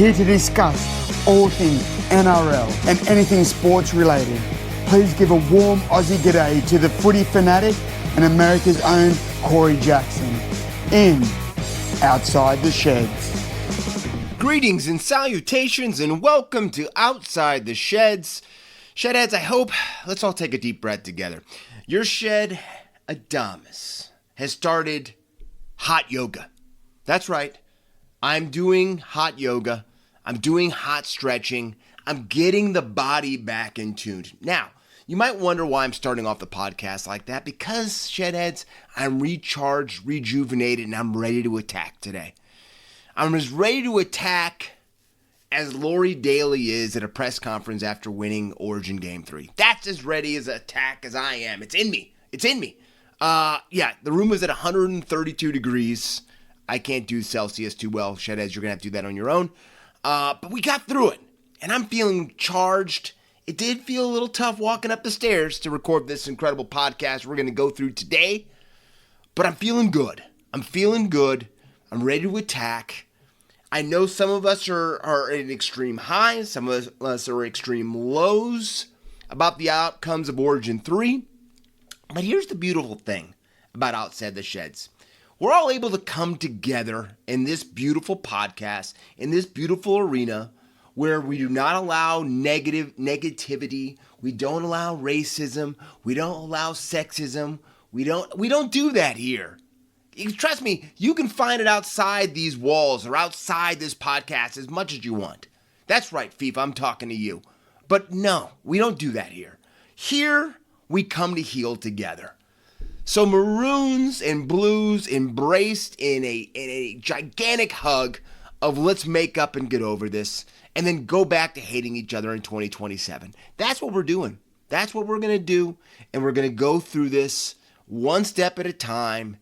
here to discuss all things NRL and anything sports related. Please give a warm Aussie g'day to the footy fanatic and America's own Corey Jackson in Outside the Sheds. Greetings and salutations and welcome to Outside the Sheds. Shedheads, I hope, let's all take a deep breath together. Your shed, Adamus, has started hot yoga. That's right. I'm doing hot yoga. I'm doing hot stretching. I'm getting the body back in tune. Now, you might wonder why I'm starting off the podcast like that, because, Shedheads, I'm recharged, rejuvenated, and I'm ready to attack today. I'm as ready to attack as Lori Daly is at a press conference after winning Origin Game 3. That's as ready as an attack as I am. It's in me. It's in me. The room was at 132 degrees. I can't do Celsius too well, Shedheads. You're going to have to do that on your own. But we got through it, and I'm feeling charged. It did feel a little tough walking up the stairs to record this incredible podcast we're going to go through today, but I'm feeling good. I'm feeling good. I'm ready to attack. I know some of us are in extreme highs. Some of us are extreme lows about the outcomes of Origin 3. But here's the beautiful thing about Outside the Sheds. We're all able to come together in this beautiful podcast, in this beautiful arena, where we do not allow negativity. We don't allow racism. We don't allow sexism. We don't do that here. Trust me, you can find it outside these walls or outside this podcast as much as you want. That's right, FIFA, I'm talking to you. But no, we don't do that here. Here, we come to heal together. So maroons and blues embraced in a gigantic hug of let's make up and get over this and then go back to hating each other in 2027. That's what we're doing. That's what we're going to do, and we're going to go through this one step at a time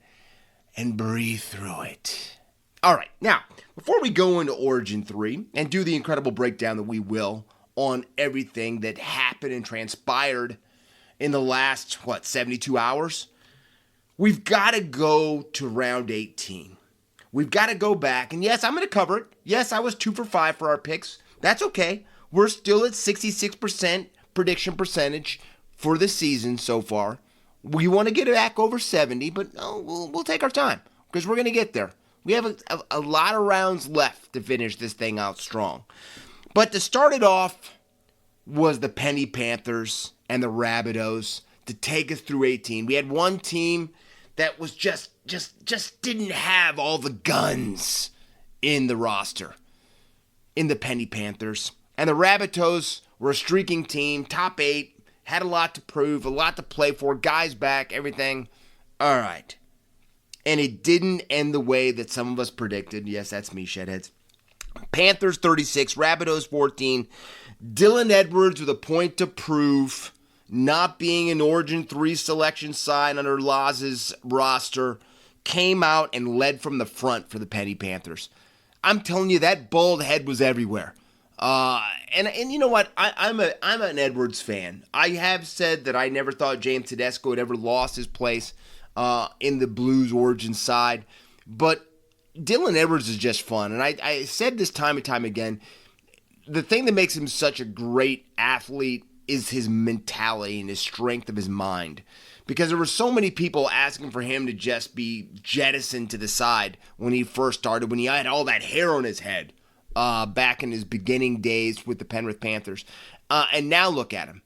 and breathe through it. All right, now, before we go into Origin 3 and do the incredible breakdown that we will on everything that happened and transpired in the last, 72 hours, we've got to go to round 18. We've got to go back, and yes, I'm going to cover it. Yes, I was 2 for 5 for our picks. That's okay. We're still at 66% prediction percentage for the season so far. We want to get it back over 70, but we'll take our time because we're going to get there. We have a lot of rounds left to finish this thing out strong. But to start it off was the Penny Panthers and the Rabbitohs to take us through 18. We had one team that was just didn't have all the guns in the roster in the Penny Panthers. And the Rabbitohs were a streaking team, top 8, had a lot to prove, a lot to play for, guys back, everything. All right. And it didn't end the way that some of us predicted. Yes, that's me, Shedheads. Panthers 36, Rabbitohs 14. Dylan Edwards with a point to prove, not being an Origin 3 selection side under Laz's roster, came out and led from the front for the Penny Panthers. I'm telling you, that bald head was everywhere. And you know what? I'm an Edwards fan. I have said that I never thought James Tedesco had ever lost his place in the Blues Origin side. But Dylan Edwards is just fun. And I said this time and time again, the thing that makes him such a great athlete is his mentality and his strength of his mind. Because there were so many people asking for him to just be jettisoned to the side when he first started, when he had all that hair on his head back in his beginning days with the Penrith Panthers. And now look at him.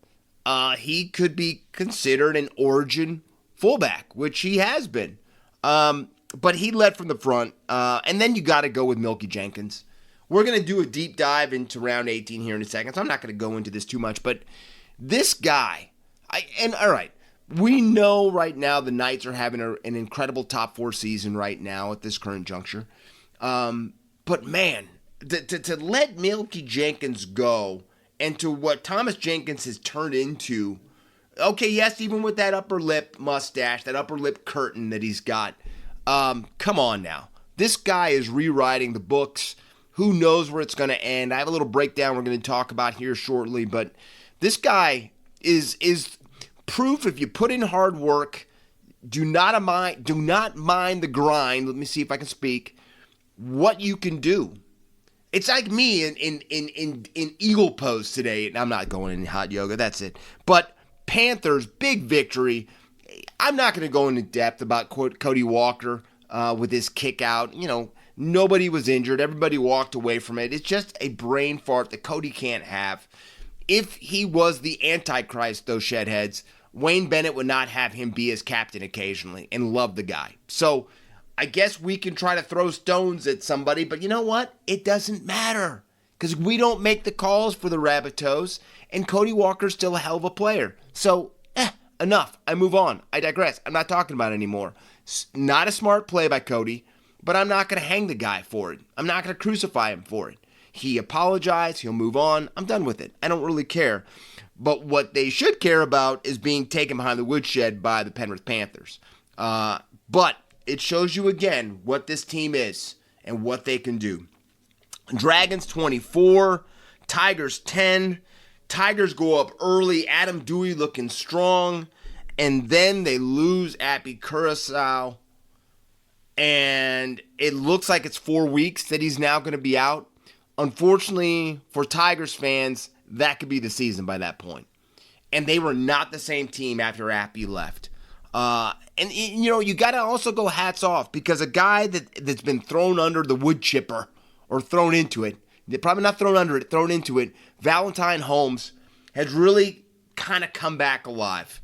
He could be considered an Origin fullback, which he has been. But he led from the front. And then you got to go with Milky Jenkins. We're going to do a deep dive into round 18 here in a second, so I'm not going to go into this too much. But this guy, all right, we know right now the Knights are having an incredible top 4 season right now at this current juncture. But man, to let Milky Jenkins go and to what Thomas Jenkins has turned into, okay, yes, even with that upper lip mustache, that upper lip curtain that he's got, come on now. This guy is rewriting the books. Who knows where it's going to end? I have a little breakdown we're going to talk about here shortly, but this guy is proof if you put in hard work, do not mind the grind. Let me see if I can speak. What you can do. It's like me in Eagle pose today. And I'm not going in hot yoga. That's it. But Panthers, big victory. I'm not going to go into depth about Cody Walker with his kick out. Nobody was injured. Everybody walked away from it. It's just a brain fart that Cody can't have. If he was the Antichrist, those shedheads, Wayne Bennett would not have him be his captain occasionally and love the guy. So I guess we can try to throw stones at somebody, but you know what? It doesn't matter because we don't make the calls for the Rabbitohs, and Cody Walker's still a hell of a player. So, enough. I move on. I digress. I'm not talking about it anymore. Not a smart play by Cody, but I'm not going to hang the guy for it. I'm not going to crucify him for it. He apologized. He'll move on. I'm done with it. I don't really care. But what they should care about is being taken behind the woodshed by the Penrith Panthers. But it shows you again what this team is and what they can do. Dragons 24, Tigers 10. Tigers go up early. Adam Dewey looking strong. And then they lose Appy Curacao. And it looks like it's 4 weeks that he's now going to be out. Unfortunately, for Tigers fans, that could be the season by that point. And they were not the same team after Appy left. You got to also go hats off because a guy that's been thrown under the wood chipper or thrown into it, probably not thrown under it, thrown into it, Valentine Holmes has really kind of come back alive.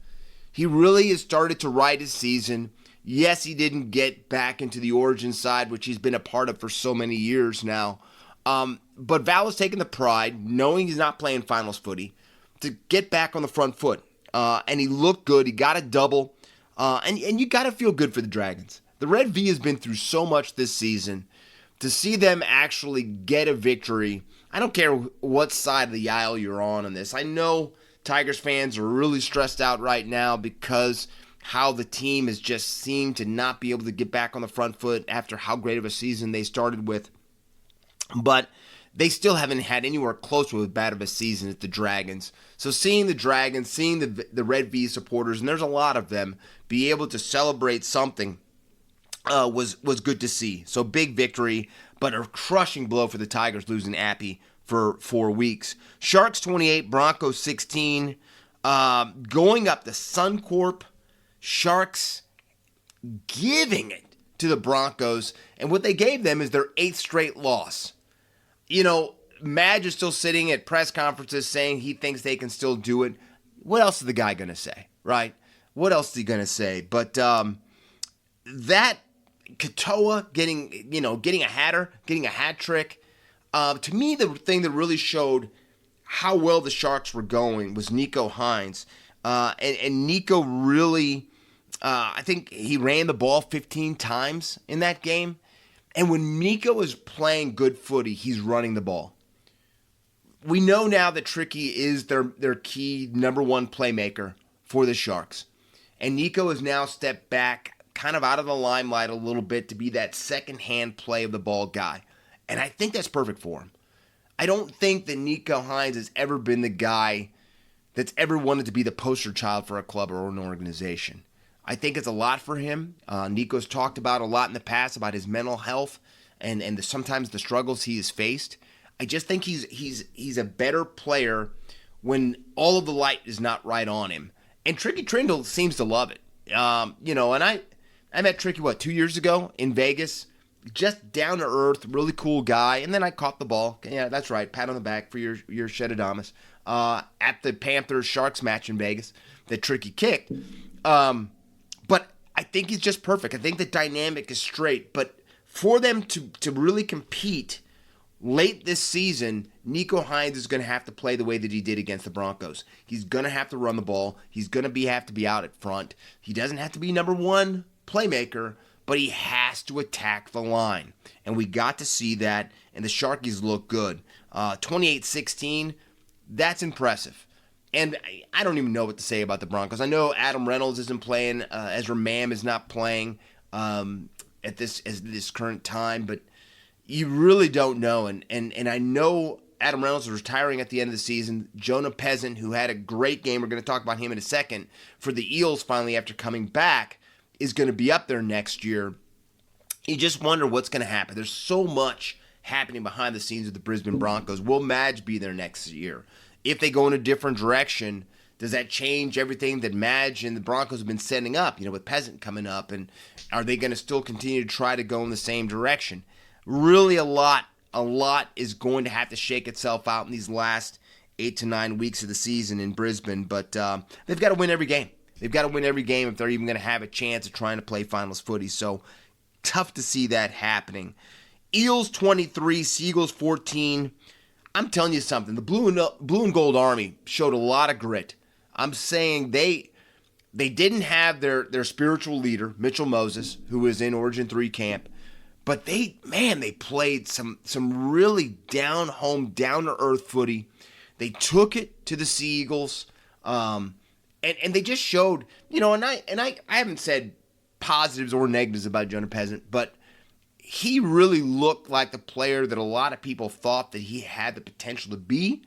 He really has started to ride his season. Yes, he didn't get back into the Origin side, which he's been a part of for so many years now. But Val has taken the pride, knowing he's not playing finals footy, to get back on the front foot. And he looked good. He got a double. And you got to feel good for the Dragons. The Red V has been through so much this season. To see them actually get a victory, I don't care what side of the aisle you're on this. I know Tigers fans are really stressed out right now because how the team has just seemed to not be able to get back on the front foot after how great of a season they started with. But they still haven't had anywhere close to as bad of a season as the Dragons. So seeing the Dragons, seeing the Red V supporters, and there's a lot of them, be able to celebrate something was good to see. So big victory, but a crushing blow for the Tigers losing Appy for 4 weeks. Sharks 28, Broncos 16. Going up the Suncorp, Sharks giving it to the Broncos, and what they gave them is their 8th straight loss. Madge is still sitting at press conferences saying he thinks they can still do it. What else is the guy going to say, right? What else is he going to say? But that Katoa getting a hatter, getting a hat trick, to me the thing that really showed how well the Sharks were going was Nico Hines. And Nico really, I think he ran the ball 15 times in that game. And when Nico is playing good footy, he's running the ball. We know now that Tricky is their key number one playmaker for the Sharks. And Nico has now stepped back, kind of out of the limelight a little bit to be that second-hand play of the ball guy. And I think that's perfect for him. I don't think that Nico Hines has ever been the guy that's ever wanted to be the poster child for a club or an organization. I think it's a lot for him. Nico's talked about a lot in the past about his mental health and sometimes the struggles he has faced. I just think he's a better player when all of the light is not right on him. And Tricky Trindle seems to love it. And I met Tricky, 2 years ago in Vegas. Just down to earth, really cool guy. And then I caught the ball. Yeah, that's right. Pat on the back for your Shedadamas. At the Panthers Sharks match in Vegas that Tricky kicked. But I think he's just perfect. I think the dynamic is straight. But for them to really compete late this season, Nico Hines is going to have to play the way that he did against the Broncos. He's going to have to run the ball. He's going to have to be out at front. He doesn't have to be number one playmaker, but he has to attack the line. And we got to see that, and the Sharkies look good. 28-16, that's impressive. And I don't even know what to say about the Broncos. I know Adam Reynolds isn't playing. Ezra Mam is not playing at this current time, but you really don't know. And I know Adam Reynolds is retiring at the end of the season. Jonah Peasant, who had a great game, we're going to talk about him in a second, for the Eels finally after coming back, is going to be up there next year. You just wonder what's going to happen. There's so much happening behind the scenes of the Brisbane Broncos. Will Madge be there next year? If they go in a different direction, does that change everything that Madge and the Broncos have been setting up, with Peasant coming up? And are they going to still continue to try to go in the same direction? Really a lot is going to have to shake itself out in these last 8 to 9 weeks of the season in Brisbane. But they've got to win every game. They've got to win every game if they're even going to have a chance of trying to play finals footy. So tough to see that happening. Eels 23, Seagulls 14. I'm telling you something. The Blue and Gold Army showed a lot of grit. I'm saying they didn't have their spiritual leader, Mitchell Moses, who was in Origin 3 camp, but they played some really down-home, down-to-earth footy. They took it to the Seagulls, and they just showed, and I haven't said positives or negatives about Jonah Peasant, but he really looked like the player that a lot of people thought that he had the potential to be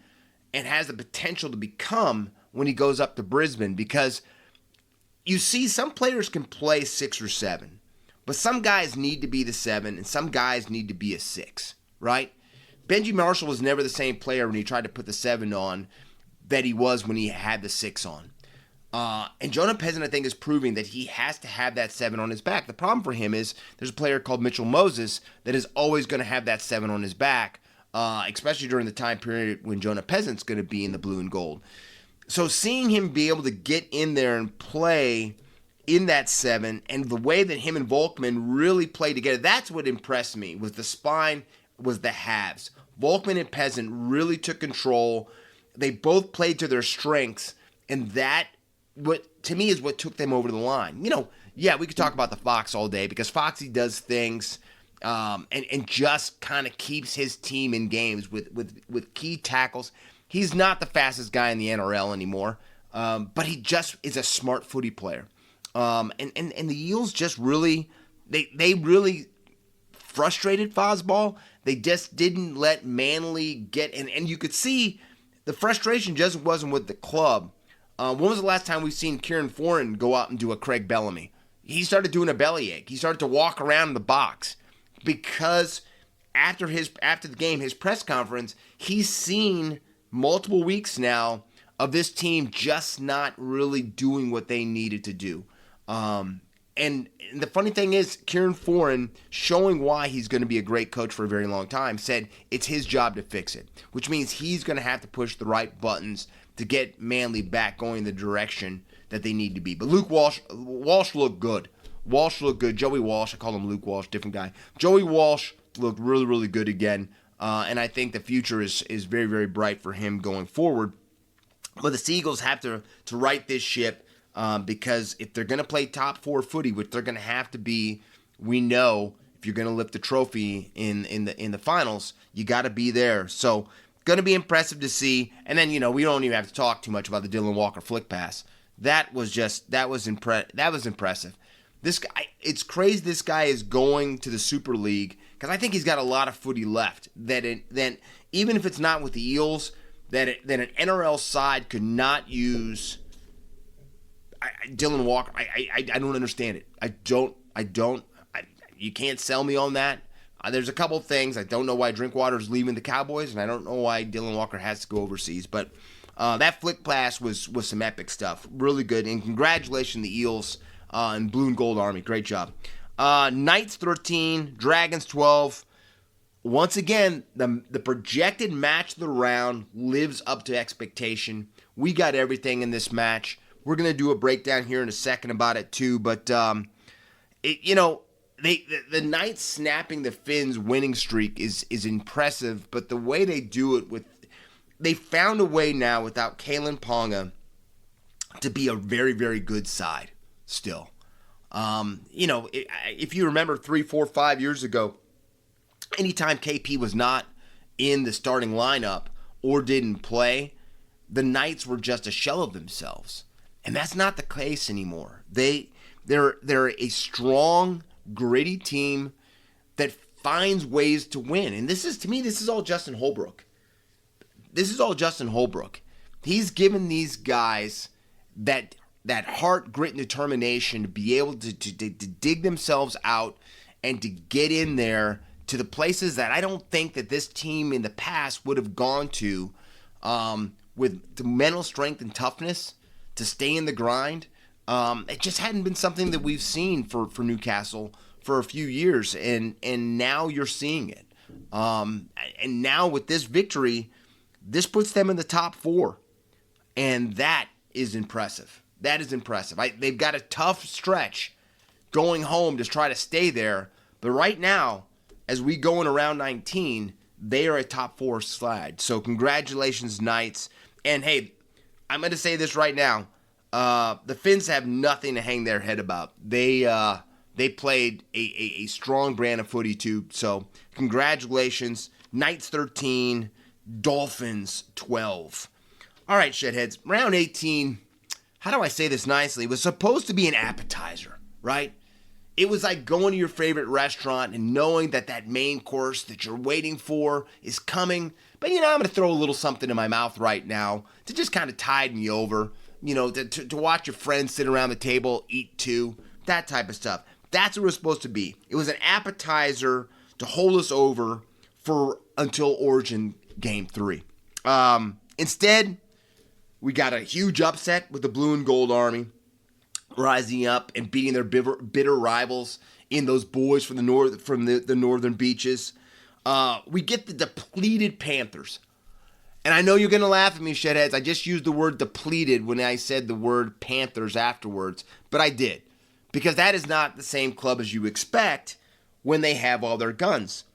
and has the potential to become when he goes up to Brisbane, because you see some players can play 6 or 7, but some guys need to be the 7 and some guys need to be a 6, right? Benji Marshall was never the same player when he tried to put the 7 on that he was when he had the 6 on. And Jonah Peasant, I think, is proving that he has to have that 7 on his back. The problem for him is there's a player called Mitchell Moses that is always going to have that 7 on his back, especially during the time period when Jonah Peasant's going to be in the blue and gold. So seeing him be able to get in there and play in that 7, and the way that him and Volkman really played together, that's what impressed me, was the spine, was the halves. Volkman and Peasant really took control. They both played to their strengths, and that, what to me, is what took them over the line. We could talk about the Fox all day, because Foxy does things and just kind of keeps his team in games with key tackles. He's not the fastest guy in the NRL anymore, but he just is a smart footy player. And the Eels just really, they really frustrated Fosball. They just didn't let Manly get, and you could see the frustration just wasn't with the club. When was the last time we've seen Kieran Foran go out and do a Craig Bellamy? He started doing a bellyache. He started to walk around in the box because after the game, his press conference, he's seen multiple weeks now of this team just not really doing what they needed to do. And the funny thing is, Kieran Foran, showing why he's going to be a great coach for a very long time, said it's his job to fix it, which means he's going to have to push the right buttons to get Manly back going the direction that they need to be. But Luke Walsh looked good. Joey Walsh, I call him Luke Walsh, different guy. Joey Walsh looked really, really good again. And I think the future is very, very bright for him going forward. But the Seagulls have to right this ship because if they're going to play top 4 footy, which they're going to have to be, we know if you're going to lift the trophy in the finals, you got to be there. So going to be impressive to see. And then we don't even have to talk too much about the Dylan Walker flick pass. That was impressive. This guy, it's crazy. This guy is going to the Super League because I think he's got a lot of footy left. Then even if it's not with the Eels, that an NRL side could not use Dylan Walker. I don't understand it. I don't. You can't sell me on that. There's a couple of things. I don't know why Drinkwater's leaving the Cowboys, and I don't know why Dylan Walker has to go overseas. But that flick pass was some epic stuff. Really good. And congratulations, the Eels and Blue and Gold Army. Great job. Knights 13, Dragons 12. Once again, the projected match of the round lives up to expectation. We got everything in this match. We're going to do a breakdown here in a second about it too. But, the Knights snapping the Phinn's winning streak is impressive. But the way they do it, they found a way now without Kalen Ponga to be a very, very good side still. If you remember 3, 4, 5 years ago, anytime KP was not in the starting lineup or didn't play, the Knights were just a shell of themselves. And that's not the case anymore. They're a strong, gritty team that finds ways to win. And this is all Justin Holbrook. He's given these guys that heart, grit, and determination to be able to dig themselves out and to get in there to the places that I don't think that this team in the past would have gone to, with the mental strength and toughness to stay in the grind. It just hadn't been something that we've seen for Newcastle for a few years, and now you're seeing it. And now with this victory, this puts them in the top 4, and that is impressive. That is impressive. They've got a tough stretch going home to try to stay there, but right now, as we go in around 19, they are a top 4 slide. So congratulations, Knights. And hey, I'm going to say this right now. The Finns have nothing to hang their head about. They played a strong brand of footy too. So congratulations. Knights 13, Dolphins 12. All right, Shedheads. Round 18, how do I say this nicely? It was supposed to be an appetizer, right? It was like going to your favorite restaurant and knowing that main course that you're waiting for is coming. But, I'm going to throw a little something in my mouth right now to just kind of tide me over. To watch your friends sit around the table, eat too, that type of stuff. That's what it was supposed to be. It was an appetizer to hold us over until Origin Game 3. Instead, we got a huge upset with the Blue and Gold Army, rising up and beating their bitter rivals in those boys from the northern beaches. We get the depleted Panthers. And I know you're going to laugh at me, Shedheads. I just used the word depleted when I said the word Panthers afterwards, but I did. Because that is not the same club as you expect when they have all their guns.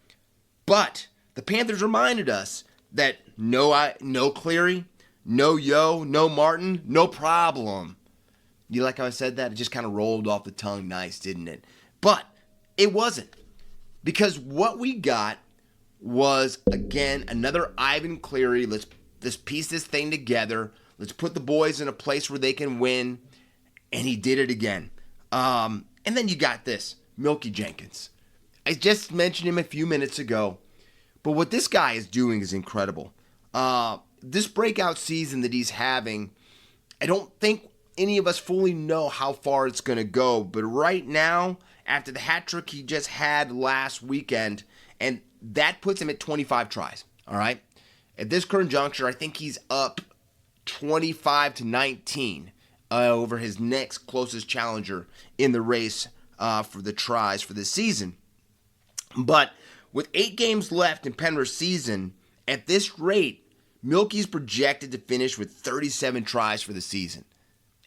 But the Panthers reminded us that no Cleary, no Yo, no Martin, no problem. You like how I said that? It just kind of rolled off the tongue nice, didn't it? But it wasn't. Because what we got was, again, another Ivan Cleary. Let's piece this thing together. Let's put the boys in a place where they can win. And he did it again. And then you got this, Milky Jenkins. I just mentioned him a few minutes ago. But what this guy is doing is incredible. This breakout season that he's having, I don't think any of us fully know how far it's going to go. But right now, after the hat trick he just had last weekend, and that puts him at 25 tries, all right? At this current juncture, I think he's up 25-19 over his next closest challenger in the race for the tries for this season. But with 8 games left in Penrith's season, at this rate, Milky's projected to finish with 37 tries for the season.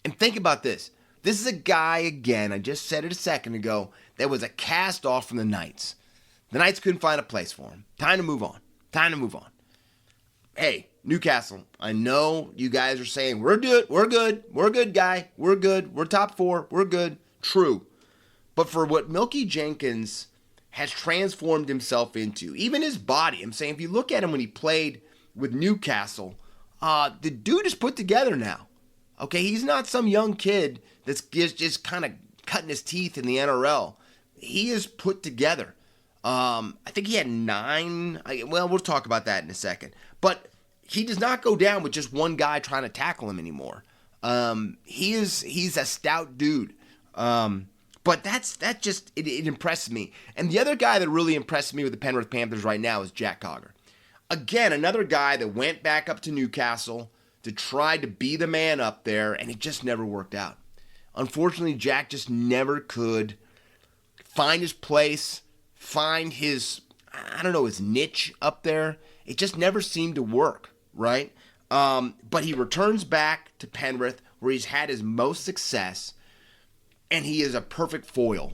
And think about this. This is a guy, again, I just said it a second ago, that was a cast-off from the Knights. The Knights couldn't find a place for him. Time to move on. Hey, Newcastle, I know you guys are saying, we're good, guy, we're good, we're top 4, we're good. True. But for what Milky Jenkins has transformed himself into, even his body, I'm saying if you look at him when he played with Newcastle, the dude is put together now. Okay, he's not some young kid that's just kind of cutting his teeth in the NRL. He is put together. I think he had 9. We'll talk about that in a second. But he does not go down with just one guy trying to tackle him anymore. He's a stout dude. But that just impresses me. And the other guy that really impresses me with the Penrith Panthers right now is Jack Cogger. Again, another guy that went back up to Newcastle to try to be the man up there, and it just never worked out. Unfortunately, Jack just never could find his place, find his niche up there. It just never seemed to work, right? But he returns back to Penrith, where he's had his most success, and he is a perfect foil.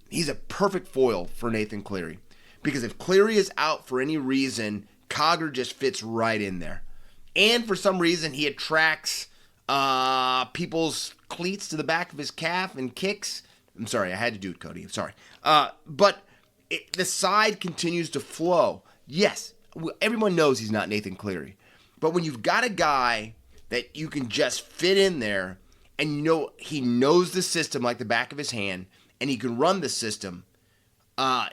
He's a perfect foil for Nathan Cleary. Because if Cleary is out for any reason, Cogger just fits right in there. And for some reason, he attracts people's cleats to the back of his calf and kicks. I'm sorry, I had to do it, Cody. I'm sorry. But the side continues to flow. Yes, everyone knows he's not Nathan Cleary. But when you've got a guy that you can just fit in there, and he knows the system like the back of his hand, and he can run the system,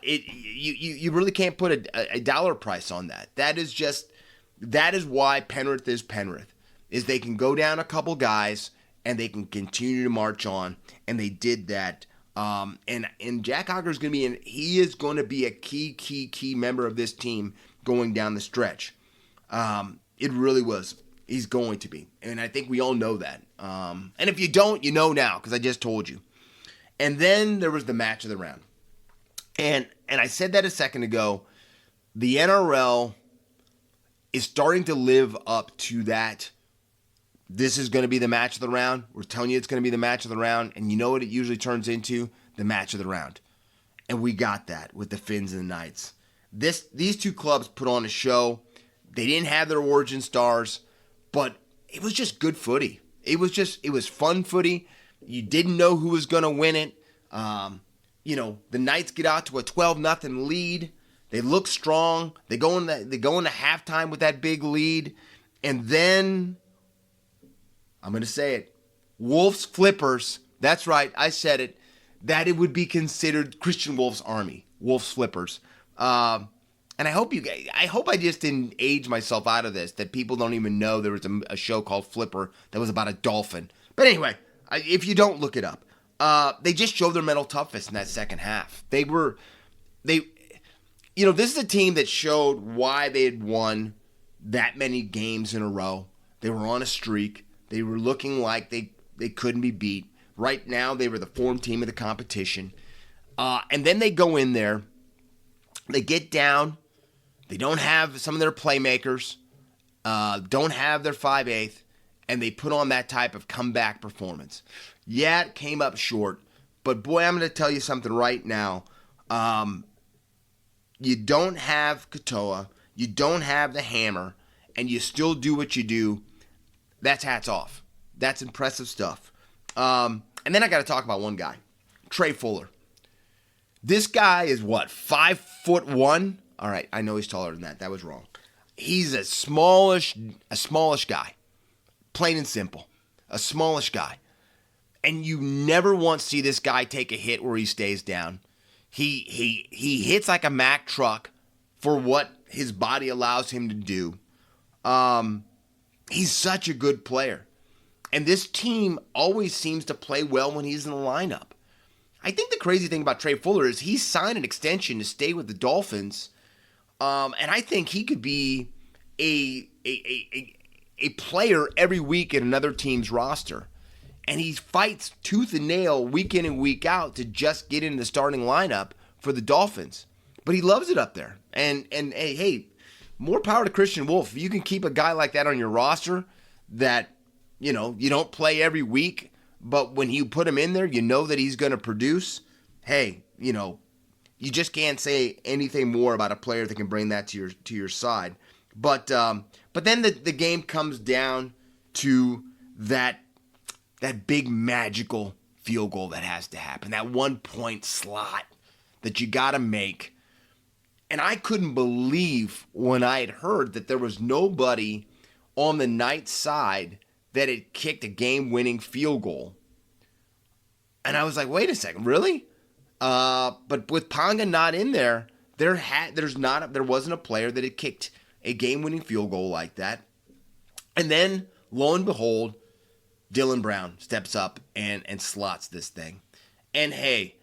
you really can't put a dollar price on that. That is why Penrith is Penrith, is they can go down a couple guys and they can continue to march on, and they did that And Jack Hogger is going to be he is going to be a key member of this team going down the stretch. It really was. He's going to be. And I think we all know that. And if you don't, you know now, because I just told you. And then there was the match of the round. And I said that a second ago. The NRL is starting to live up to that. This is going to be the match of the round. We're telling you it's going to be the match of the round. And you know what it usually turns into? The match of the round. And we got that with the Phins and the Knights. These two clubs put on a show. They didn't have their origin stars, but it was just good footy. It was fun footy. You didn't know who was going to win it. The Knights get out to a 12-0 lead. They look strong. They go into halftime with that big lead. And then, I'm going to say it, Wolves Flippers. That's right, I said it. That it would be considered Christian Wolf's Army. Wolves Flippers. And I hope I just didn't age myself out of this, that people don't even know there was a show called Flipper that was about a dolphin. But anyway, if you don't, look it up. They just showed their mental toughness in that second half. This is a team that showed why they had won that many games in a row. They were on a streak. They were looking like they couldn't be beat. Right now, they were the form team of the competition. And then they go in there. They get down. They don't have some of their playmakers. Don't have their 5/8. And they put on that type of comeback performance. Yeah, it came up short. But boy, I'm going to tell you something right now. You don't have Katoa. You don't have the hammer. And you still do what you do. That's hats off. That's impressive stuff. And then I got to talk about one guy, Trey Fuller. This guy is what, 5'1"? All right, I know he's taller than that. That was wrong. He's a smallish guy, plain and simple, a smallish guy. And you never once see this guy take a hit where he stays down. He hits like a Mack truck for what his body allows him to do. He's such a good player. And this team always seems to play well when he's in the lineup. I think the crazy thing about Trey Fuller is he signed an extension to stay with the Dolphins. And I think he could be a player every week in another team's roster. And he fights tooth and nail week in and week out to just get in the starting lineup for the Dolphins. But he loves it up there. And hey, more power to Christian Wolf. If you can keep a guy like that on your roster that, you don't play every week, but when you put him in there, you know that he's going to produce. Hey, you just can't say anything more about a player that can bring that to your side. But then the game comes down to that big magical field goal that has to happen, that 1-point slot that you got to make. And I couldn't believe when I had heard that there was nobody on the Knights side that had kicked a game-winning field goal. And I was like, wait a second, really? But with Ponga not in there, there wasn't a player that had kicked a game-winning field goal like that. And then, lo and behold, Dylan Brown steps up and slots this thing. And hey,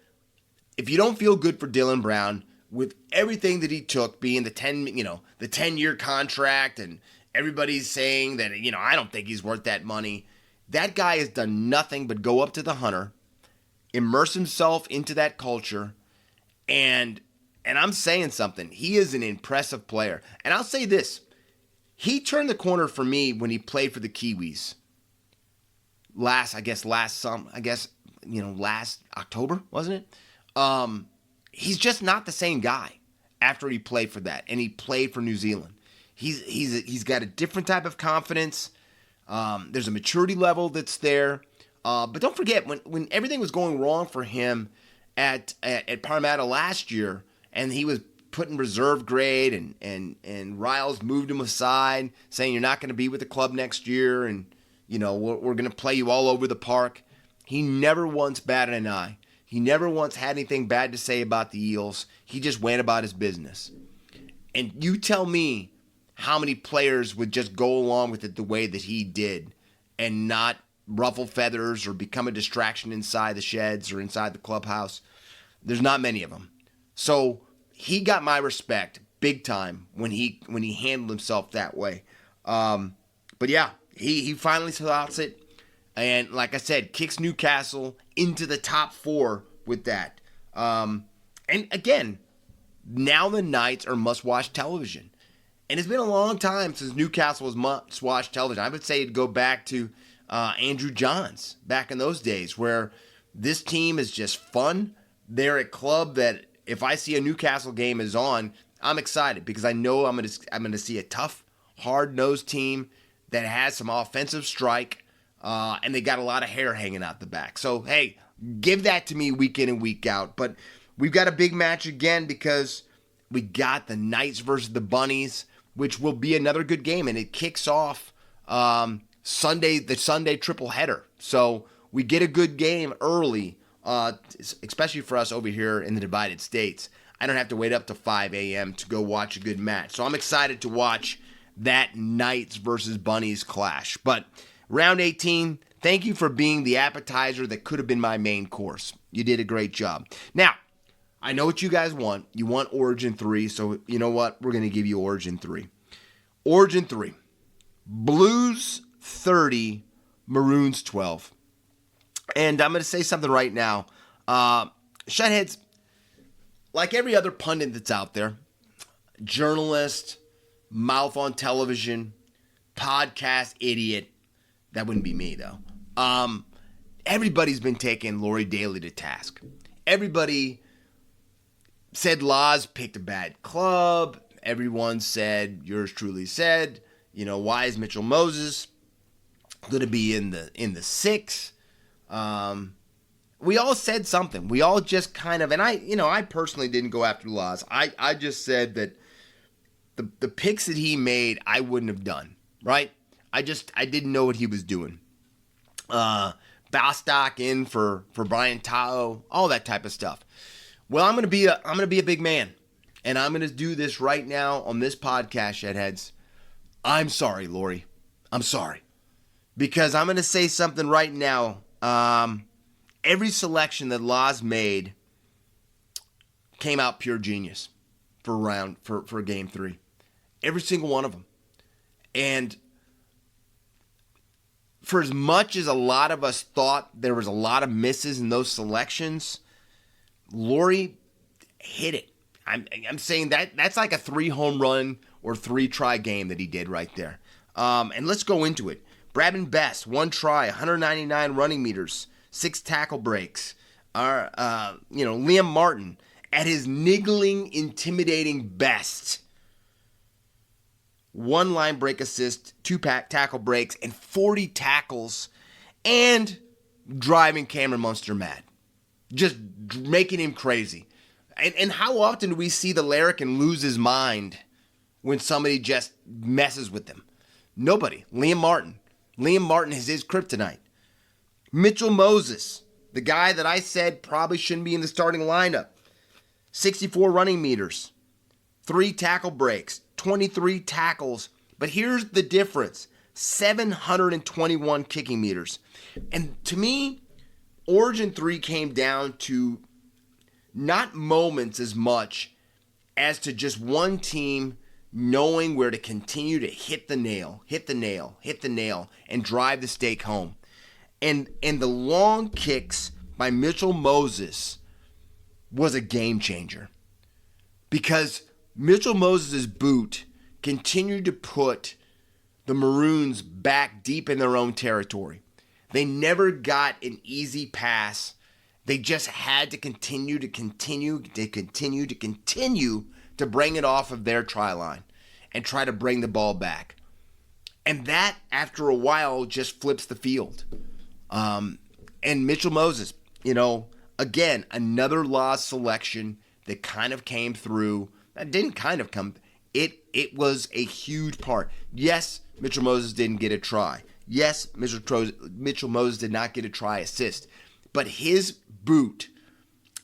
if you don't feel good for Dylan Brown, with everything that he took, being the 10-year contract, and everybody's saying that, I don't think he's worth that money. That guy has done nothing but go up to the Hunter, immerse himself into that culture, and I'm saying something. He is an impressive player. And I'll say this. He turned the corner for me when he played for the Kiwis. Last October, wasn't it? He's just not the same guy after he played for that, and he played for New Zealand. He's got a different type of confidence. There's a maturity level that's there. But don't forget, when everything was going wrong for him at Parramatta last year, and he was put in reserve grade, and Riles moved him aside, saying you're not going to be with the club next year, and we're going to play you all over the park. He never once batted an eye. He never once had anything bad to say about the Eels. He just went about his business. And you tell me how many players would just go along with it the way that he did and not ruffle feathers or become a distraction inside the sheds or inside the clubhouse. There's not many of them. So he got my respect big time when he handled himself that way. But yeah, he finally slots it. And like I said, kicks Newcastle into the top 4 with that. And again, now the Knights are must-watch television. And it's been a long time since Newcastle was must-watch television. I would say it'd go back to Andrew Johns back in those days, where this team is just fun. They're a club that if I see a Newcastle game is on, I'm excited because I know I'm gonna see a tough, hard-nosed team that has some offensive strike, and they got a lot of hair hanging out the back. So, hey, give that to me week in and week out. But we've got a big match again because we got the Knights versus the Bunnies, which will be another good game, and it kicks off the Sunday triple header. So we get a good game early, especially for us over here in the Divided States. I don't have to wait up to 5 a.m. to go watch a good match. So I'm excited to watch that Knights versus Bunnies clash. But round 18, thank you for being the appetizer that could have been my main course. You did a great job. Now, I know what you guys want. You want Origin 3, so you know what? We're going to give you Origin 3. Origin 3. Blues 30, Maroons 12. And I'm going to say something right now. Shedheads, like every other pundit that's out there, journalist, mouth on television, podcast idiot, that wouldn't be me though. Everybody's been taking Lori Daly to task. Everybody said Laz picked a bad club. Everyone said, yours truly said, why is Mitchell Moses going to be in the 6? We all said something. We all just kind of, and I personally didn't go after Laz. I just said that the picks that he made, I wouldn't have done, right? I didn't know what he was doing. Bostock in for Brian Tao, all that type of stuff. Well, I'm gonna be a big man, and I'm gonna do this right now on this podcast, Shedheads. I'm sorry, Lori. I'm sorry, because I'm gonna say something right now. Every selection that Laz made came out pure genius for game 3. Every single one of them, and for as much as a lot of us thought there was a lot of misses in those selections, Lori hit it. I'm saying that's like a 3 home run or 3 try game that he did right there. And let's go into it. Bradman Best, 1 try, 199 running meters, 6 tackle breaks. Liam Martin at his niggling, intimidating best. 1 line break assist, 2 tackle breaks, and 40 tackles, and driving Cameron Munster mad. Just making him crazy. And how often do we see the Larrikin lose his mind when somebody just messes with him? Nobody. Liam Martin. Liam Martin is his kryptonite. Mitchell Moses, the guy that I said probably shouldn't be in the starting lineup. 64 running meters, 3 tackle breaks, 23 tackles. But here's the difference. 721 kicking meters. And to me, Origin 3 came down to not moments as much as to just one team knowing where to continue to hit the nail, and drive the stake home. And the long kicks by Mitchell Moses was a game changer. Because Mitchell Moses' boot continued to put the Maroons back deep in their own territory. They never got an easy pass. They just had to continue to bring it off of their try line and try to bring the ball back. And that, after a while, just flips the field. And Mitchell Moses, again, another Laz selection that kind of came through. That didn't kind of come. It was a huge part. Yes, Mitchell Moses didn't get a try. Yes, Mitchell Moses did not get a try assist. But his boot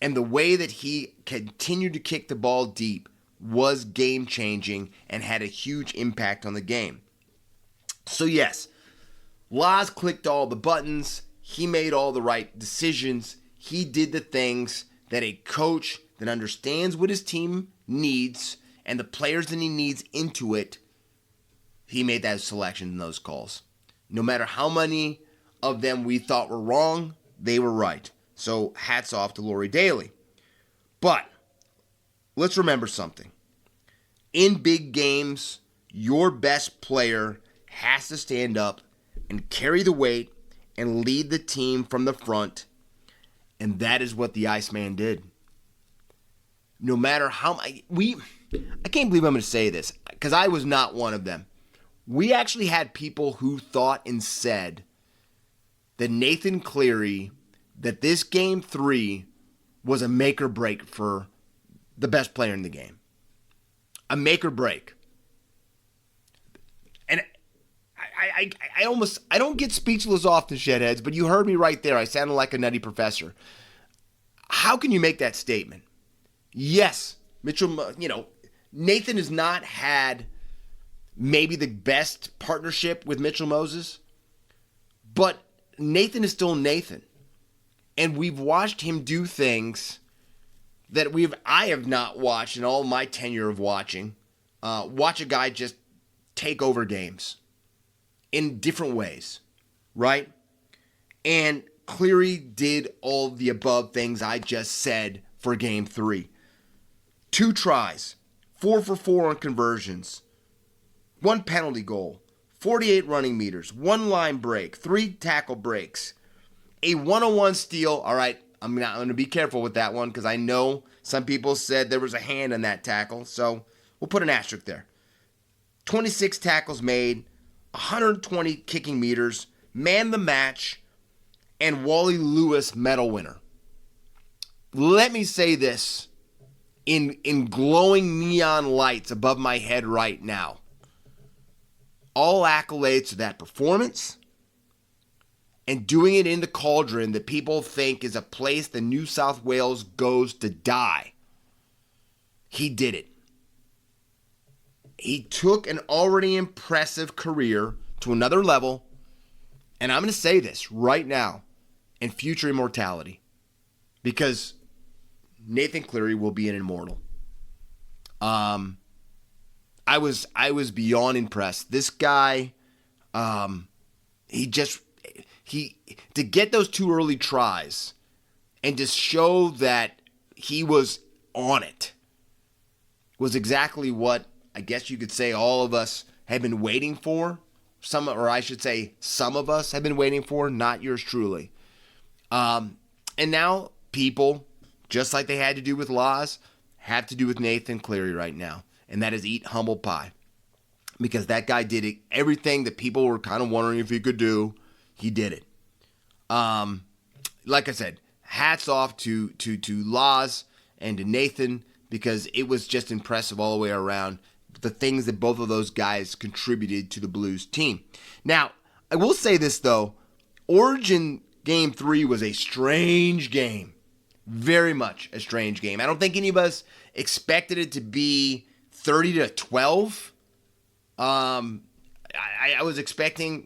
and the way that he continued to kick the ball deep was game-changing and had a huge impact on the game. So yes, Laz clicked all the buttons. He made all the right decisions. He did the things that a coach that understands what his team needs and the players that he needs into it, he made that selection in those calls. No matter how many of them we thought were wrong, they were right. So hats off to Luai Daly. But let's remember something. In big games, your best player has to stand up and carry the weight and lead the team from the front. And that is what the Iceman did. No matter how I can't believe I'm going to say this because I was not one of them. We actually had people who thought and said that Nathan Cleary, that this game 3 was a make or break for the best player in the game. A make or break. And I don't get speechless off the Shedheads, but you heard me right there. I sounded like a nutty professor. How can you make that statement? Yes, Nathan has not had maybe the best partnership with Mitchell Moses, but Nathan is still Nathan. And we've watched him do things that I have not watched in all my tenure of watching. Watch a guy just take over games in different ways, right? And Cleary did all the above things I just said for game 3. 2 tries, 4 for 4 on conversions, 1 penalty goal, 48 running meters, 1 line break, 3 tackle breaks, a 1-on-1 steal. All right, I'm going to be careful with that one because I know some people said there was a hand on that tackle, so we'll put an asterisk there. 26 tackles made, 120 kicking meters, man the match, and Wally Lewis medal winner. Let me say this in glowing neon lights above my head right now. All accolades to that performance and doing it in the Cauldron that people think is a place the New South Wales goes to die. He did it. He took an already impressive career to another level, and I'm going to say this right now, and future immortality, because Nathan Cleary will be an immortal. I was beyond impressed. This guy, he to get those 2 early tries and to show that he was on it was exactly what I guess you could say all of us have been waiting for. Some of us have been waiting for, not yours truly. And now people, just like they had to do with Laz, have to do with Nathan Cleary right now. And that is eat humble pie. Because that guy did everything that people were kind of wondering if he could do. He did it. Like I said, hats off to Laz and to Nathan, because it was just impressive all the way around, the things that both of those guys contributed to the Blues team. Now, I will say this, though. Origin Game 3 was a strange game. Very much a strange game. I don't think any of us expected it to be 30-12. I was expecting,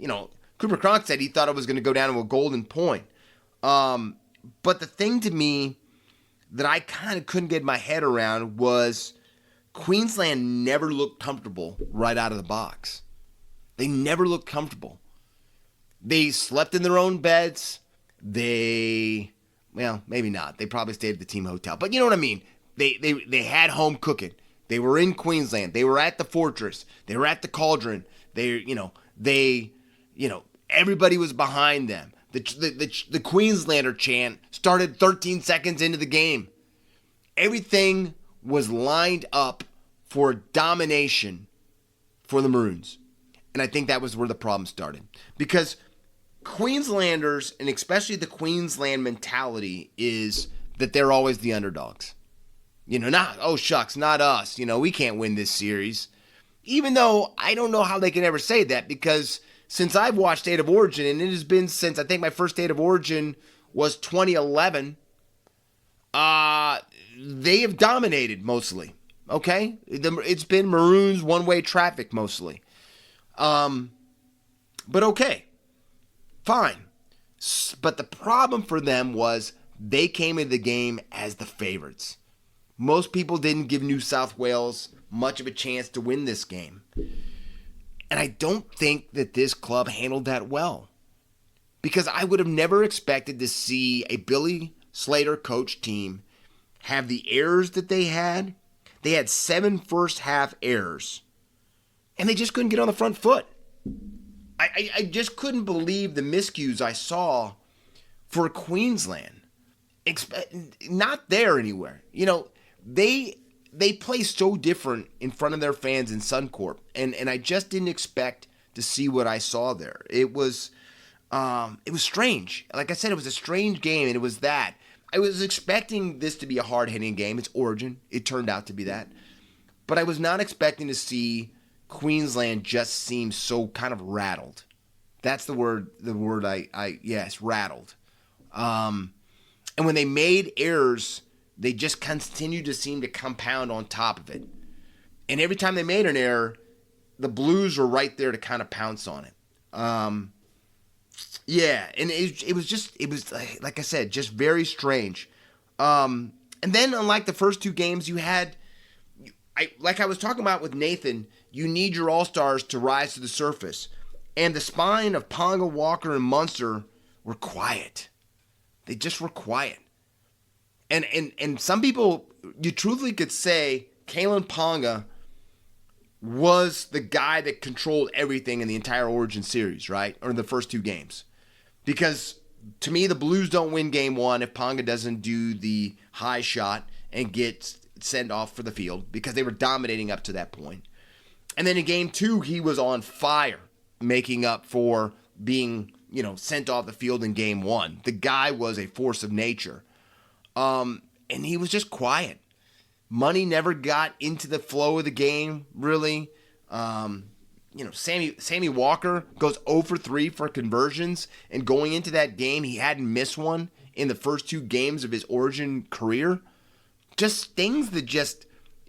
Cooper Cronk said he thought it was going to go down to a golden point. But the thing to me that I kind of couldn't get my head around was Queensland never looked comfortable right out of the box. They never looked comfortable. They slept in their own beds. Maybe not. They probably stayed at the team hotel. But you know what I mean? They had home cooking. They were in Queensland. They were at the Fortress. They were at the Cauldron. Everybody was behind them. The Queenslander chant started 13 seconds into the game. Everything was lined up for domination for the Maroons. And I think that was where the problem started. Because Queenslanders, and especially the Queensland mentality, is that they're always the underdogs. Not us. We can't win this series. Even though I don't know how they can ever say that, because since I've watched State of Origin, and it has been since I think my first State of Origin was 2011, they have dominated mostly. Okay? It's been Maroons one-way traffic mostly. But okay. Fine. But the problem for them was they came into the game as the favorites. Most people didn't give New South Wales much of a chance to win this game. And I don't think that this club handled that well. Because I would have never expected to see a Billy Slater coach team have the errors that they had. They had 7 first half errors. And they just couldn't get on the front foot. I just couldn't believe the miscues I saw for Queensland. Not there anywhere. You know, they play so different in front of their fans in Suncorp. And I just didn't expect to see what I saw there. It was strange. Like I said, it was a strange game, and it was that. I was expecting this to be a hard-hitting game. It's Origin. It turned out to be that. But I was not expecting to see Queensland just seem so kind of rattled. That's the word yes, rattled. And when they made errors, they just continued to seem to compound on top of it. And every time they made an error, the Blues were right there to kind of pounce on it. Yeah, and it was like I said, just very strange. And then unlike the first 2 games, you had, like I was talking about with Nathan, you need your all-stars to rise to the surface. And the spine of Ponga, Walker, and Munster were quiet. They just were quiet. And some people, you truthfully could say Kalen Ponga was the guy that controlled everything in the entire Origin series, right? Or in the first 2 games. Because to me, the Blues don't win game 1 if Ponga doesn't do the high shot and get sent off for the field, because they were dominating up to that point. And then in game 2, he was on fire, making up for being, sent off the field in game 1. The guy was a force of nature. And he was just quiet. Money never got into the flow of the game, really. Sammy Walker goes 0 for 3 for conversions, and going into that game, he hadn't missed one in the first 2 games of his Origin career. Just things that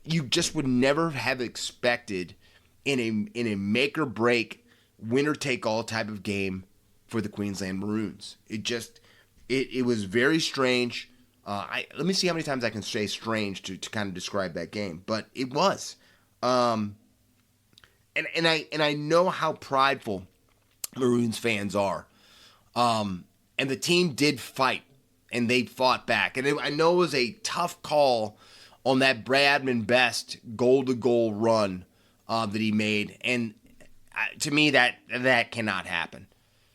you just would never have expected in a make or break, winner take all type of game for the Queensland Maroons. It was very strange. Let me see how many times I can say strange to kind of describe that game, but it was. And I know how prideful Maroons fans are. And the team did fight, and they fought back. And I know it was a tough call on that Bradman Best goal-to-goal run that he made. And to me, that cannot happen.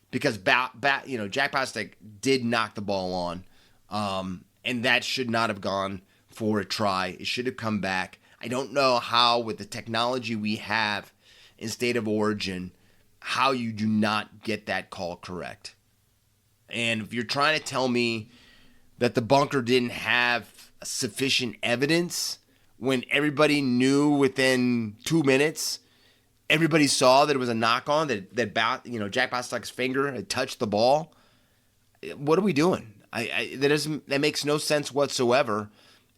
Because Jack Bostic did knock the ball on. And that should not have gone for a try. It should have come back. I don't know how, with the technology we have in State of Origin, how you do not get that call correct. And if you're trying to tell me that the bunker didn't have sufficient evidence when everybody knew within 2 minutes, everybody saw that it was a knock-on, that Jack Bostic's finger had touched the ball, what are we doing? That makes no sense whatsoever.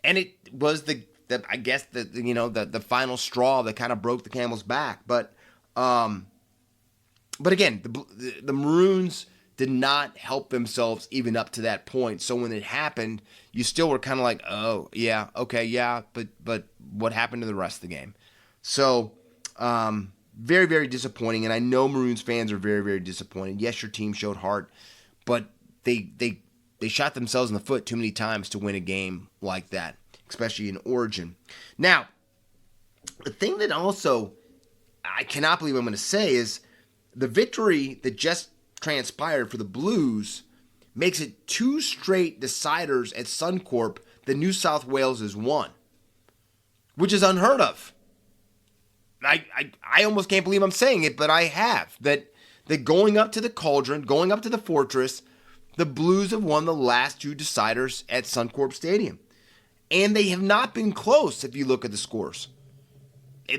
And it was the final straw that kind of broke the camel's back. But again, the Maroons did not help themselves even up to that point. So when it happened, you still were kind of like, oh yeah, okay, yeah, but what happened to the rest of the game? So very, very disappointing. And I know Maroons fans are very, very disappointed. Yes, your team showed heart, but they shot themselves in the foot too many times to win a game like that, especially in Origin. Now, the thing that also I cannot believe I'm going to say is the victory that just transpired for the Blues makes it 2 straight deciders at Suncorp that New South Wales has won, which is unheard of. I almost can't believe I'm saying it, but I have. That going up to the Cauldron, going up to the Fortress, the Blues have won the last 2 deciders at Suncorp Stadium. And they have not been close if you look at the scores.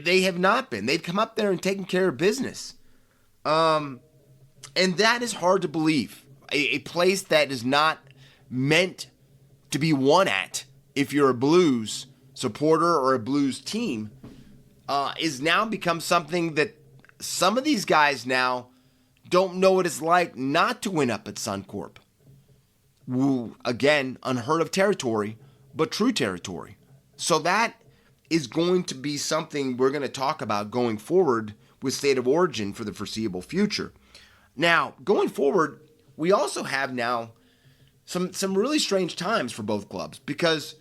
They have not been. They've come up there and taken care of business. And that is hard to believe. A place that is not meant to be won at, if you're a Blues supporter or a Blues team, is now become something that some of these guys now don't know what it's like not to win up at Suncorp. Again, unheard of territory, but true territory. So that is going to be something we're going to talk about going forward with State of Origin for the foreseeable future. Now, going forward, we also have now some really strange times for both clubs because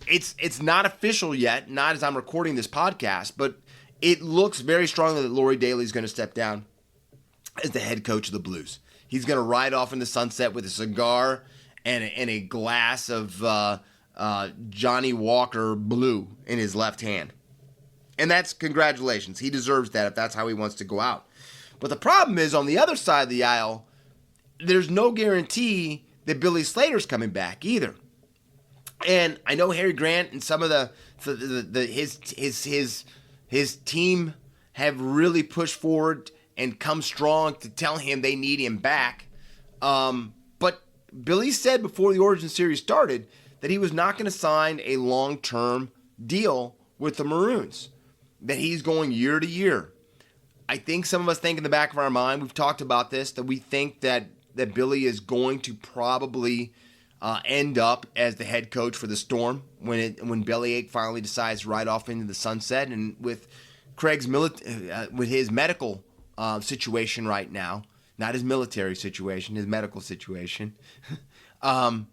it's not official yet, not as I'm recording this podcast, but it looks very strongly that Luai Daly is going to step down as the head coach of the Blues. He's going to ride off in the sunset with a cigar and a glass of Johnny Walker Blue in his left hand. And that's congratulations. He deserves that if that's how he wants to go out. But the problem is, on the other side of the aisle, there's no guarantee that Billy Slater's coming back either. And I know Harry Grant and some of his team have really pushed forward and come strong to tell him they need him back. But Billy said before the Origin Series started that he was not going to sign a long-term deal with the Maroons, that he's going year to year. I think some of us think in the back of our mind, we've talked about this, that we think that Billy is going to probably end up as the head coach for the Storm when Bellyache finally decides to ride off into the sunset. And with Craig's with his medical situation right now, not his military situation, his medical situation, I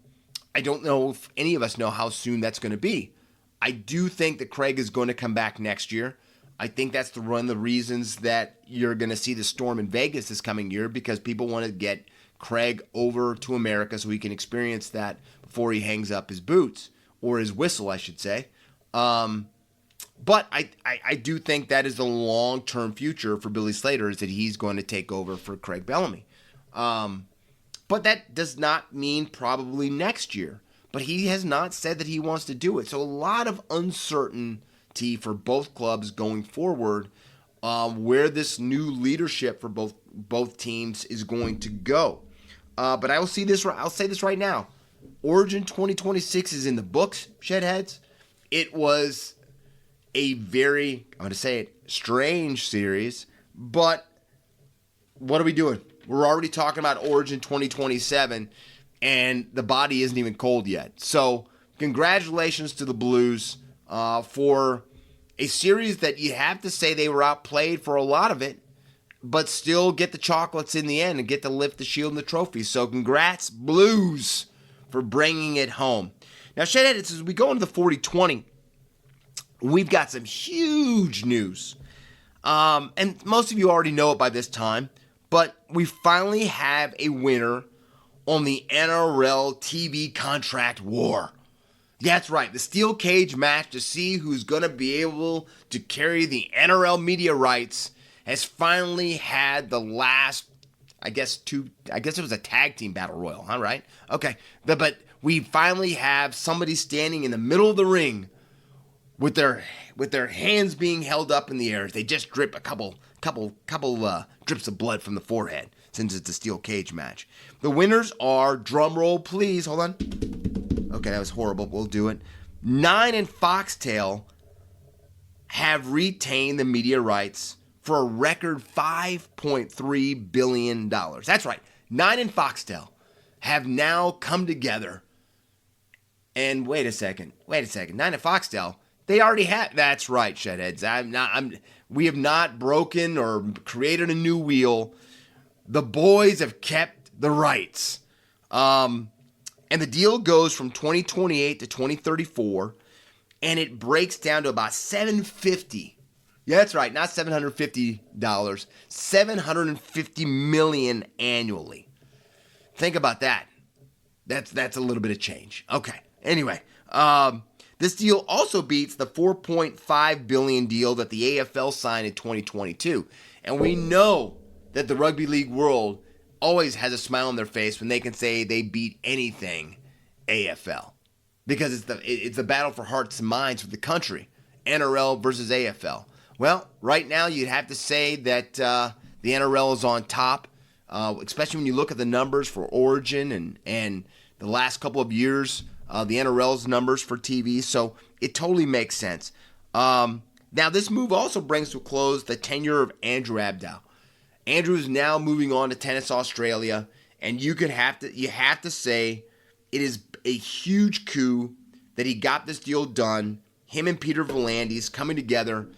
don't know if any of us know how soon that's going to be. I do think that Craig is going to come back next year. I think that's one of the reasons that you're going to see the Storm in Vegas this coming year, because people want to get Craig over to America so he can experience that before he hangs up his boots, or his whistle, I should say. But I do think that is the long-term future for Billy Slater, is that he's going to take over for Craig Bellamy. But that does not mean probably next year. But he has not said that he wants to do it. So a lot of uncertainty for both clubs going forward, where this new leadership for both teams is going to go. But I'll say this right now. Origin 2026 is in the books, Shedheads. It was a very, I'm going to say it, strange series. But what are we doing? We're already talking about Origin 2027, and the body isn't even cold yet. So congratulations to the Blues for a series that you have to say they were outplayed for a lot of it, but still get the chocolates in the end and get to lift the shield and the trophy. So congrats, Blues, for bringing it home. Now, Shedheads, as we go into the 40-20, we've got some huge news. And most of you already know it by this time, but we finally have a winner on the NRL TV contract war. That's right, the steel cage match to see who's going to be able to carry the NRL media rights has finally had the last, I guess it was a tag team battle royal, huh, right? Okay, but we finally have somebody standing in the middle of the ring with their hands being held up in the air. They just drip a couple drips of blood from the forehead, since it's a steel cage match. The winners are, drum roll please, hold on. Okay, that was horrible, we'll do it. Dine and Foxtel have retained the media rights for a record $5.3 billion. That's right, Dine and Foxtel have now come together. And wait a second, Dine and Foxtel, they already have, that's right, Shedheads, we have not broken or created a new wheel. The boys have kept the rights. And the deal goes from 2028 to 2034, and it breaks down to about $750. Yeah, that's right, not $750, $750 million annually. Think about that. That's a little bit of change. Okay, anyway, this deal also beats the $4.5 billion deal that the AFL signed in 2022. And we know that the rugby league world always has a smile on their face when they can say they beat anything AFL. Because it's the battle for hearts and minds for the country. NRL versus AFL. Well, right now you'd have to say that the NRL is on top, especially when you look at the numbers for Origin and the last couple of years, the NRL's numbers for TV, so it totally makes sense. Now, this move also brings to a close the tenure of Andrew Abdow. Andrew is now moving on to Tennis Australia, and you have to say it is a huge coup that he got this deal done. Him and Peter V'landys coming together,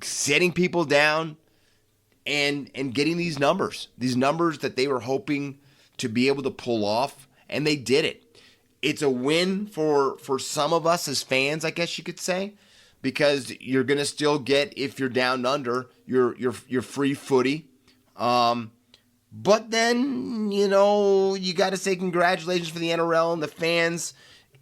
setting people down, and getting these numbers that they were hoping to be able to pull off, and they did it. It's a win for some of us as fans, I guess you could say, because you're gonna still get, if you're down under, your free footy. But then, you got to say congratulations for the NRL and the fans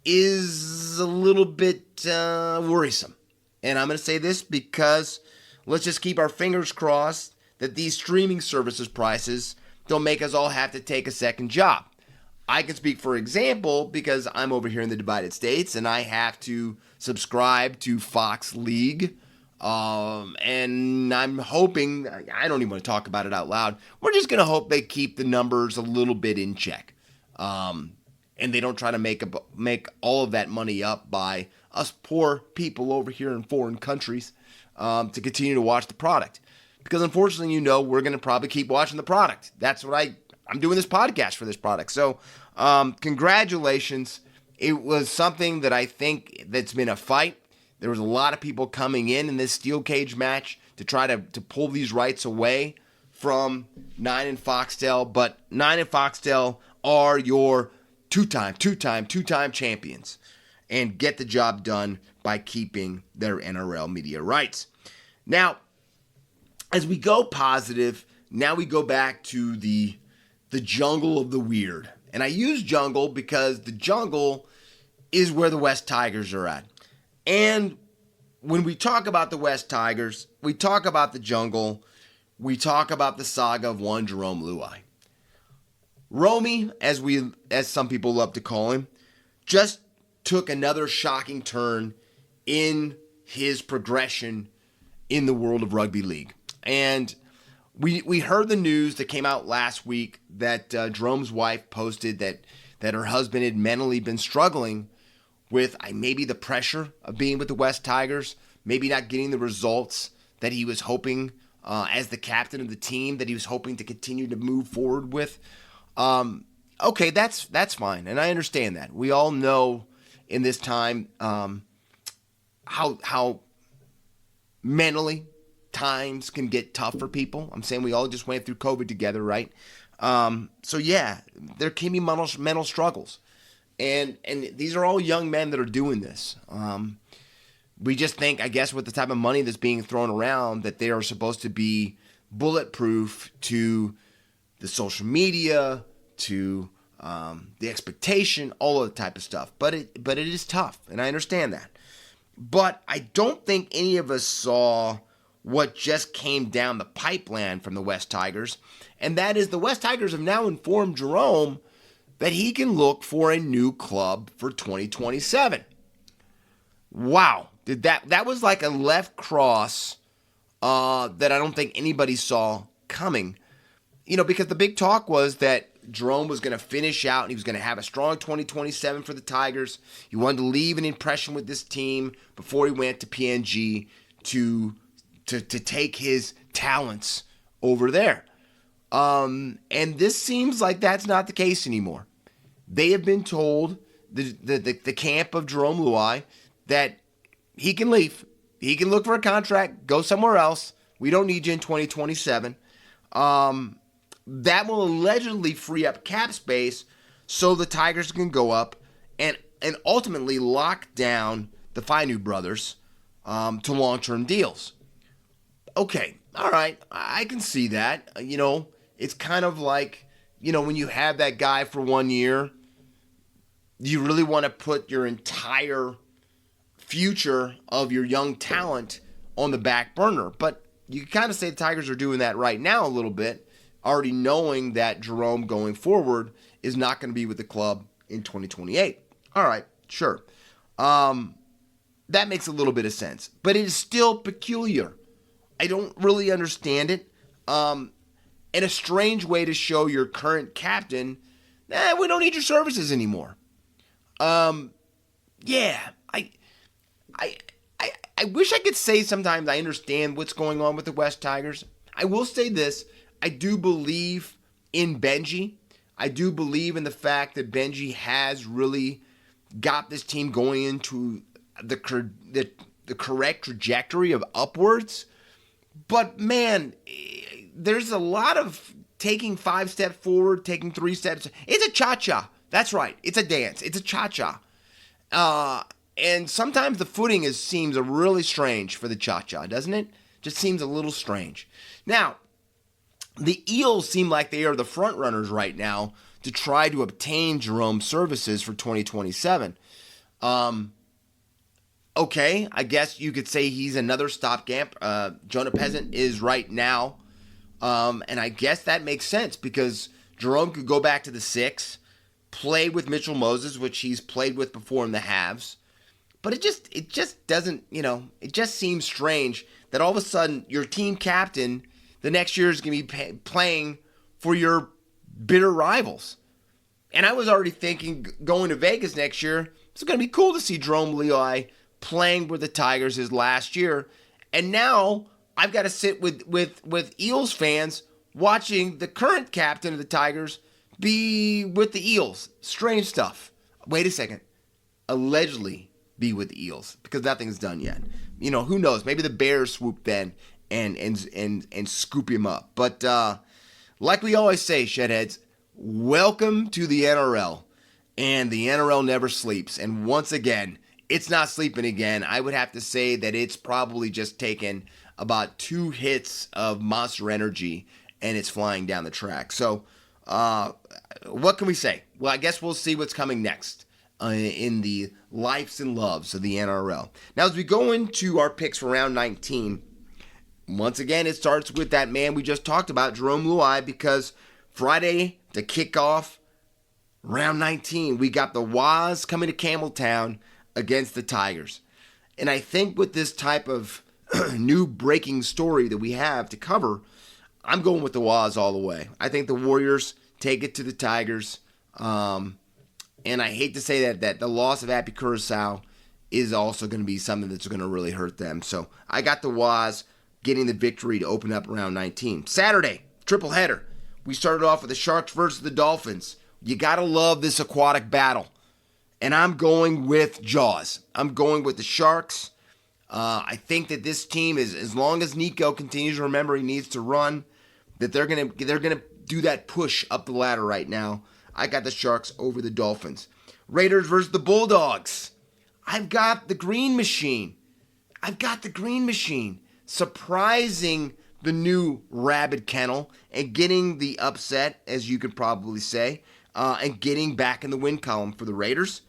is a little bit worrisome. And I'm going to say this because let's just keep our fingers crossed that these streaming services prices don't make us all have to take a second job. I can speak for example because I'm over here in the Divided States and I have to subscribe to Fox League. And I'm hoping, I don't even want to talk about it out loud. We're just going to hope they keep the numbers a little bit in check. And they don't try to make all of that money up by us poor people over here in foreign countries to continue to watch the product. Because unfortunately, we're going to probably keep watching the product. That's what I'm doing this podcast for this product. So congratulations. It was something that I think that's been a fight. There was a lot of people coming in this steel cage match to try to pull these rights away from Nine and Foxtel. But Nine and Foxtel are your two-time champions and get the job done by keeping their NRL media rights. Now, as we go positive, now we go back to the jungle of the weird. And I use jungle because the jungle is where the West Tigers are at. And when we talk about the West Tigers, we talk about the jungle, we talk about the saga of one Jarome Luai. Romy, as some people love to call him, just took another shocking turn in his progression in the world of rugby league. And we heard the news that came out last week that Jarome's wife posted that her husband had mentally been struggling with maybe the pressure of being with the West Tigers, maybe not getting the results that he was hoping as the captain of the team that he was hoping to continue to move forward with. Okay, that's fine, and I understand that. We all know in this time how mentally times can get tough for people. I'm saying we all just went through COVID together, right? So yeah, there can be mental struggles. And these are all young men that are doing this. We just think, I guess, with the type of money that's being thrown around, that they are supposed to be bulletproof to the social media, to the expectation, all of the type of stuff. But it is tough, and I understand that. But I don't think any of us saw what just came down the pipeline from the West Tigers, and that is the West Tigers have now informed Jarome that he can look for a new club for 2027. Wow. That was like a left cross that I don't think anybody saw coming. Because the big talk was that Jarome was going to finish out and he was going to have a strong 2027 for the Tigers. He wanted to leave an impression with this team before he went to PNG to take his talents over there. And this seems like that's not the case anymore. They have been told, the camp of Jarome Luai, that he can leave. He can look for a contract, go somewhere else. We don't need you in 2027. That will allegedly free up cap space so the Tigers can go up and ultimately lock down the Fainu brothers to long-term deals. Okay, all right, I can see that. It's kind of like, when you have that guy for 1 year, you really want to put your entire future of your young talent on the back burner. But you can kind of say the Tigers are doing that right now a little bit, already knowing that Jarome going forward is not going to be with the club in 2028. All right, sure. That makes a little bit of sense. But it is still peculiar. I don't really understand it. And a strange way to show your current captain, we don't need your services anymore. Yeah, I wish I could say sometimes I understand what's going on with the West Tigers. I will say this. I do believe in Benji. I do believe in the fact that Benji has really got this team going into the correct trajectory of upwards. But, man, there's a lot of taking 5 steps forward, taking 3 steps. It's a cha-cha. That's right. It's a dance. It's a cha-cha. And sometimes the footing seems really strange for the cha-cha, doesn't it? Just seems a little strange. Now, the Eels seem like they are the front runners right now to try to obtain Jerome's services for 2027. Okay, I guess you could say he's another stopgap. Jonah Peasant is right now. And I guess that makes sense because Jerome could go back to the 6, play with Mitchell Moses, which he's played with before in the halves. But it just doesn't, it just seems strange that all of a sudden your team captain the next year is going to be playing for your bitter rivals. And I was already thinking going to Vegas next year, it's going to be cool to see Jerome Luai playing with the Tigers his last year. And now I've got to sit with Eels fans watching the current captain of the Tigers be with the Eels. Strange stuff. Wait a second. Allegedly be with the Eels because nothing's done yet. Who knows? Maybe the Bears swoop then and scoop him up. But like we always say, Shedheads, welcome to the NRL. And the NRL never sleeps. And once again, it's not sleeping again. I would have to say that it's probably just taken about 2 hits of Monster Energy and it's flying down the track. So what can we say? Well, I guess we'll see what's coming next in the lives and loves of the NRL. Now, as we go into our picks for round 19, once again, it starts with that man we just talked about, Jerome Luai, because Friday to kick off round 19, we got the Waz coming to Campbelltown against the Tigers. And I think with this type of new breaking story that we have to cover, I'm going with the Waz all the way. I think the Warriors take it to the Tigers. And I hate to say that the loss of Happy Curacao is also going to be something that's going to really hurt them. So I got the Waz getting the victory to open up round 19. Saturday, triple header. We started off with the Sharks versus the Dolphins. You got to love this aquatic battle. And I'm going with Jaws. I'm going with the Sharks. I think that this team is, as long as Nico continues to remember he needs to run, that they're gonna do that push up the ladder right now. I got the Sharks over the Dolphins. Raiders versus the Bulldogs. I've got the Green Machine. Surprising the new Rabid Kennel and getting the upset, as you could probably say, and getting back in the win column for the Raiders.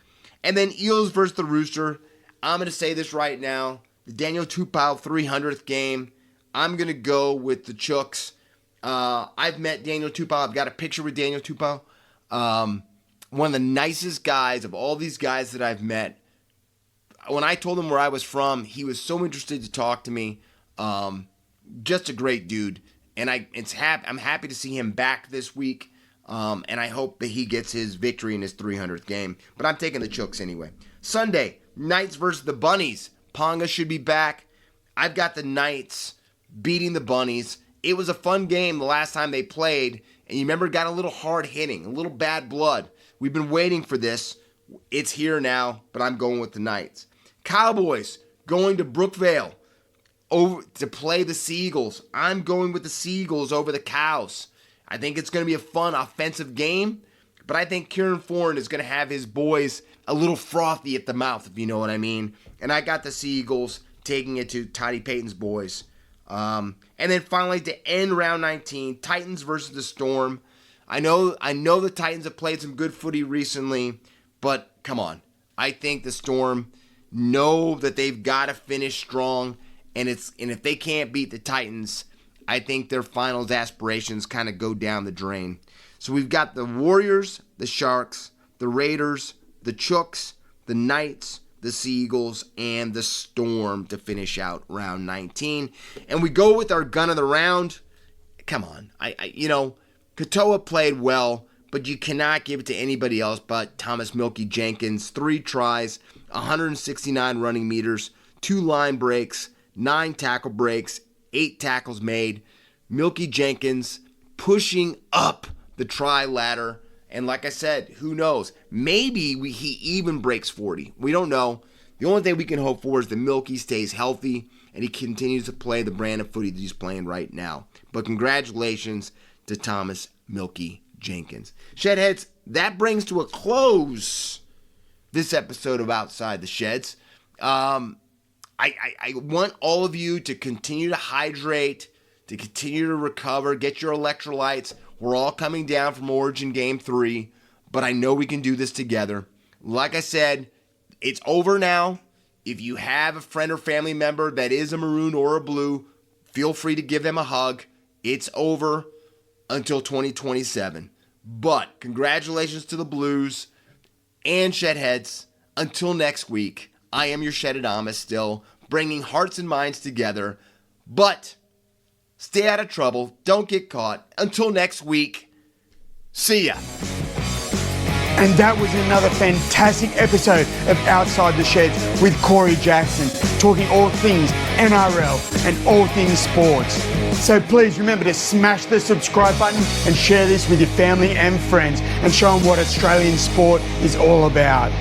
And then Eels versus the Rooster. I'm going to say this right now. The Daniel Tupou 300th game. I'm going to go with the Chooks. I've met Daniel Tupou. I've got a picture with Daniel Tupou. One of the nicest guys of all these guys that I've met. When I told him where I was from, he was so interested to talk to me. Just a great dude. And I'm happy to see him back this week. And I hope that he gets his victory in his 300th game. But I'm taking the Chooks anyway. Sunday, Knights versus the Bunnies. Ponga should be back. I've got the Knights beating the Bunnies. It was a fun game the last time they played. And you remember it got a little hard hitting, a little bad blood. We've been waiting for this. It's here now, but I'm going with the Knights. Cowboys going to Brookvale over to play the Seagulls. I'm going with the Seagulls over the Cows. I think it's going to be a fun offensive game, but I think Kieran Foran is going to have his boys a little frothy at the mouth, if you know what I mean. And I got the Seagulls taking it to Toddy Payton's boys. And then finally, to end round 19, Titans versus the Storm. I know the Titans have played some good footy recently, but come on. I think the Storm know that they've got to finish strong, and if they can't beat the Titans, I think their finals aspirations kind of go down the drain. So we've got the Warriors, the Sharks, the Raiders, the Chooks, the Knights, the Seagulls, and the Storm to finish out round 19. And we go with our gun of the round. Come on. Katoa played well, but you cannot give it to anybody else but Thomas Milky Jenkins. 3 tries, 169 running meters, 2 line breaks, 9 tackle breaks, 8 tackles made. Milky Jenkins pushing up the try ladder. And like I said, who knows? Maybe he even breaks 40. We don't know. The only thing we can hope for is that Milky stays healthy and he continues to play the brand of footy that he's playing right now. But congratulations to Thomas Milky Jenkins. Shedheads, that brings to a close this episode of Outside the Sheds. I want all of you to continue to hydrate, to continue to recover, get your electrolytes. We're all coming down from Origin Game 3, but I know we can do this together. Like I said, it's over now. If you have a friend or family member that is a maroon or a blue, feel free to give them a hug. It's over until 2027. But congratulations to the Blues and Shedheads. Until next week, I am your Shedadamas still, bringing hearts and minds together. But stay out of trouble. Don't get caught. Until next week, see ya. And that was another fantastic episode of Outside the Sheds with Corey Jackson, talking all things NRL and all things sports. So please remember to smash the subscribe button and share this with your family and friends and show them what Australian sport is all about.